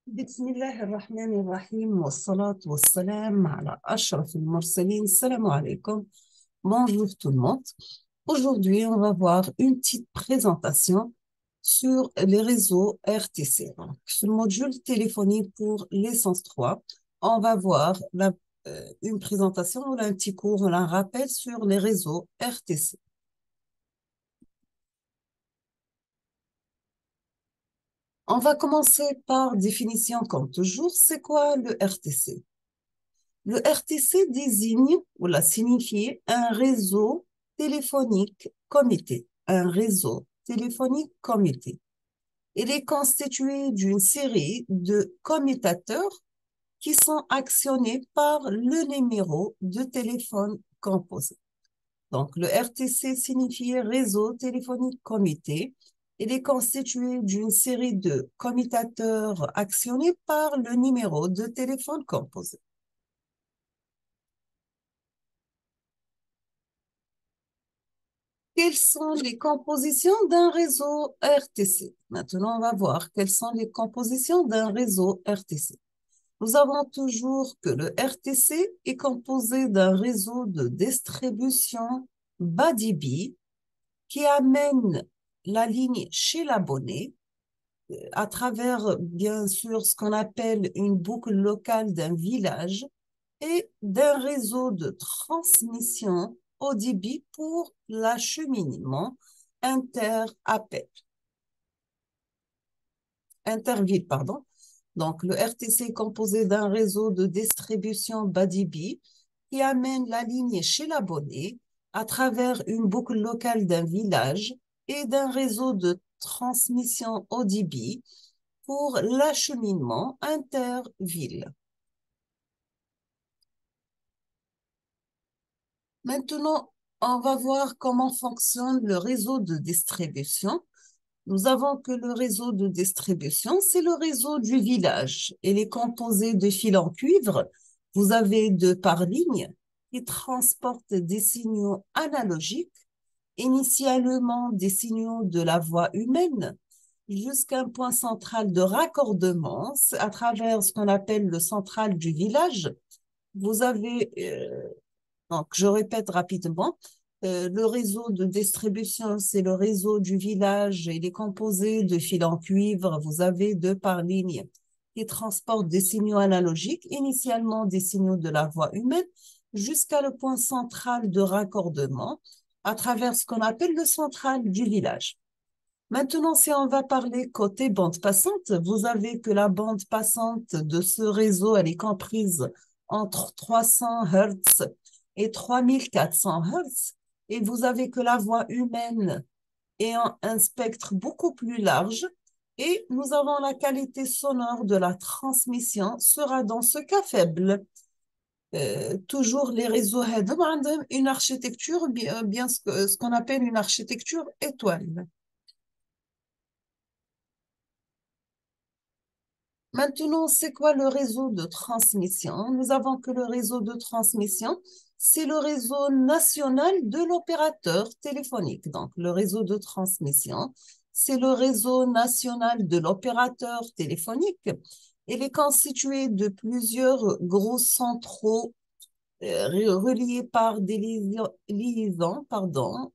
بسم الله الرحمن الرحيم والصلاة والسلام على أشرف المرسلين. Salam alaikum. Bonjour tout le monde. Aujourd'hui, on va voir une petite présentation sur les réseaux RTC. Donc, sur le module téléphonique pour l'essence 3, on va voir une présentation, ou un petit cours, ou un rappel sur les réseaux RTC. On va commencer par définition comme toujours. C'est quoi le RTC? Le RTC désigne ou la signifie un réseau téléphonique commuté. Un réseau téléphonique commuté. Il est constitué d'une série de commutateurs qui sont actionnés par le numéro de téléphone composé. Donc, le RTC signifie réseau téléphonique commuté. Il est constitué d'une série de commutateurs actionnés par le numéro de téléphone composé. Quelles sont les compositions d'un réseau RTC? Maintenant, on va voir quelles sont les compositions d'un réseau RTC. Nous avons toujours que le RTC est composé d'un réseau de distribution bas débit qui amène la ligne chez l'abonné à travers, bien sûr, ce qu'on appelle une boucle locale d'un village et d'un réseau de transmission haut débit pour l'acheminement inter-appel, interville, pardon. Donc, le RTC est composé d'un réseau de distribution bas débit qui amène la ligne chez l'abonné à travers une boucle locale d'un village et d'un réseau de transmission haut débit pour l'acheminement inter-ville. Maintenant, on va voir comment fonctionne le réseau de distribution. Nous avons que le réseau de distribution, c'est le réseau du village. Il est composé de fils en cuivre. Vous avez deux par ligne qui transportent des signaux analogiques, initialement des signaux de la voix humaine, jusqu'à un point central de raccordement à travers ce qu'on appelle le central du village. Vous avez donc, je répète rapidement. Le réseau de distribution, c'est le réseau du village. Il est composé de fils en cuivre. Vous avez deux par ligne qui transportent des signaux analogiques, initialement des signaux de la voix humaine, jusqu'à le point central de raccordement à travers ce qu'on appelle le central du village. Maintenant, si on va parler côté bande passante, vous avez que la bande passante de ce réseau, elle est comprise entre 300 Hz et 3400 Hz. Et vous avez que la voix humaine ayant un spectre beaucoup plus large. Et nous avons la qualité sonore de la transmission sera dans ce cas faible. Toujours les réseaux ont une architecture, bien ce qu'on appelle une architecture étoile. Maintenant, c'est quoi le réseau de transmission? Nous avons que le réseau de transmission, c'est le réseau national de l'opérateur téléphonique. Donc, le réseau de transmission, c'est le réseau national de l'opérateur téléphonique. Il est constitué de plusieurs gros centraux reliés par des liaisons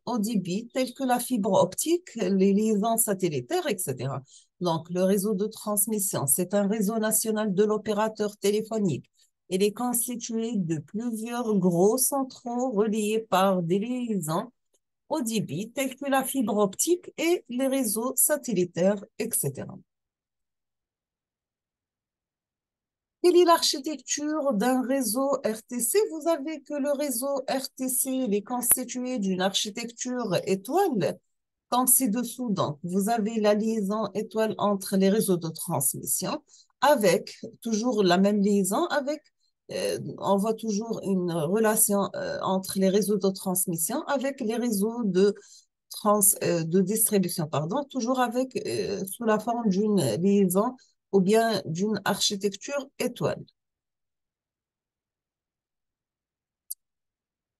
au débit, telles que la fibre optique, les liaisons satellitaires, etc. Donc, le réseau de transmission, c'est un réseau national de l'opérateur téléphonique. Il est constitué de plusieurs gros centraux reliés par des liaisons au débit, telles que la fibre optique et les réseaux satellitaires, etc. Quelle est l'architecture d'un réseau RTC? Vous avez que le réseau RTC il est constitué d'une architecture étoile, comme ci-dessous. Donc, vous avez la liaison étoile entre les réseaux de transmission, avec toujours la même liaison, avec, on voit toujours une relation entre les réseaux de transmission avec les réseaux de distribution, pardon, toujours avec, sous la forme d'une liaison ou bien d'une architecture étoile.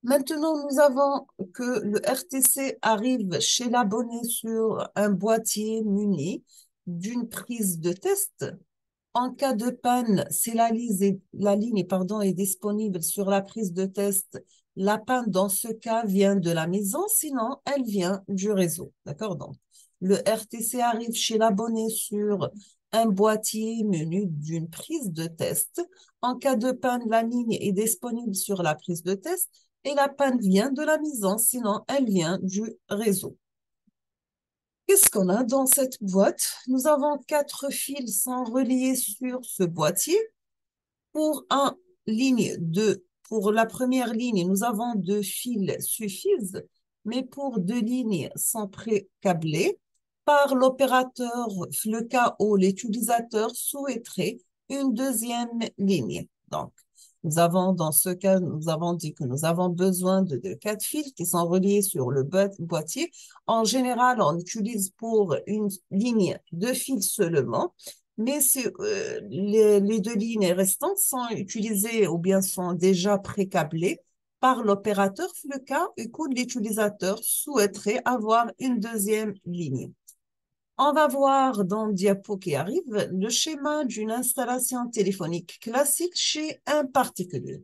Maintenant, nous avons que le RTC arrive chez l'abonné sur un boîtier muni d'une prise de test. En cas de panne, si la ligne, pardon, est disponible sur la prise de test, la panne dans ce cas vient de la maison, sinon elle vient du réseau. D'accord? Donc, le RTC arrive chez l'abonné sur un boîtier menu d'une prise de test. En cas de panne, la ligne est disponible sur la prise de test et la panne vient de la maison, sinon elle vient du réseau. Qu'est-ce qu'on a dans cette boîte? Nous avons 4 fils sans reliés sur ce boîtier. Pour pour la première ligne, nous avons 2 fils suffisent, mais pour 2 lignes sans pré-câblées, par l'opérateur, le cas où l'utilisateur souhaiterait une deuxième ligne. Donc, dans ce cas, nous avons dit que nous avons besoin de 4 fils qui sont reliés sur le boîtier. En général, on utilise pour une ligne 2 fils seulement. Mais les 2 lignes restantes sont utilisées ou bien sont déjà pré-câblées par l'opérateur, le cas où l'utilisateur souhaiterait avoir une deuxième ligne. On va voir dans le diapo qui arrive le schéma d'une installation téléphonique classique chez un particulier.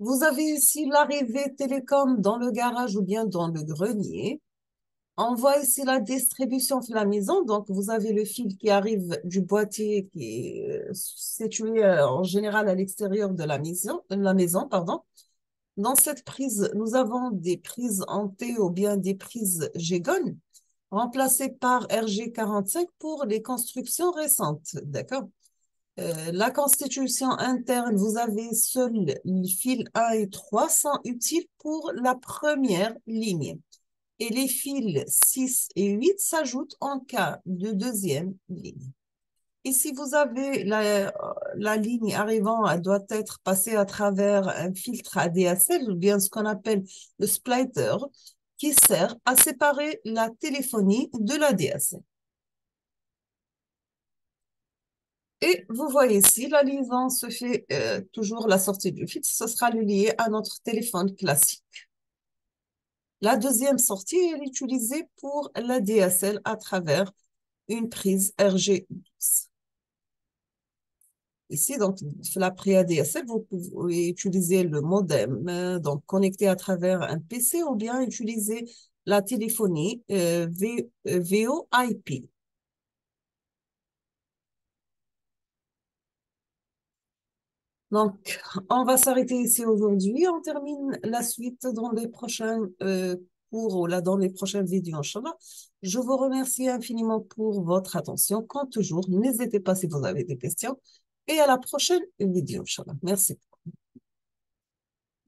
Vous avez ici l'arrivée télécom dans le garage ou bien dans le grenier. On voit ici la distribution de la maison. Donc, vous avez le fil qui arrive du boîtier qui est situé en général à l'extérieur de la maison, pardon. Dans cette prise, nous avons des prises en T ou bien des prises G-GON remplacées par RG45 pour les constructions récentes. D'accord? La constitution interne, vous avez seul les fils 1 et 3 sont utiles pour la première ligne et les fils 6 et 8 s'ajoutent en cas de deuxième ligne. Et si vous avez la ligne arrivant, elle doit être passée à travers un filtre ADSL ou bien ce qu'on appelle le splitter qui sert à séparer la téléphonie de l'ADSL. Et vous voyez ici, la liaison se fait toujours la sortie du filtre, ce sera lié à notre téléphone classique. La deuxième sortie est utilisée pour la DSL à travers une prise RG12. Ici, donc, la prise ADSL, vous pouvez utiliser le modem, donc connecté à travers un PC ou bien utiliser la téléphonie VoIP. Donc, on va s'arrêter ici aujourd'hui. On termine la suite dans les prochains cours ou là, dans les prochaines vidéos, Inch'Allah. Je vous remercie infiniment pour votre attention. Comme toujours, n'hésitez pas si vous avez des questions. Et à la prochaine vidéo, Inch'Allah. Merci.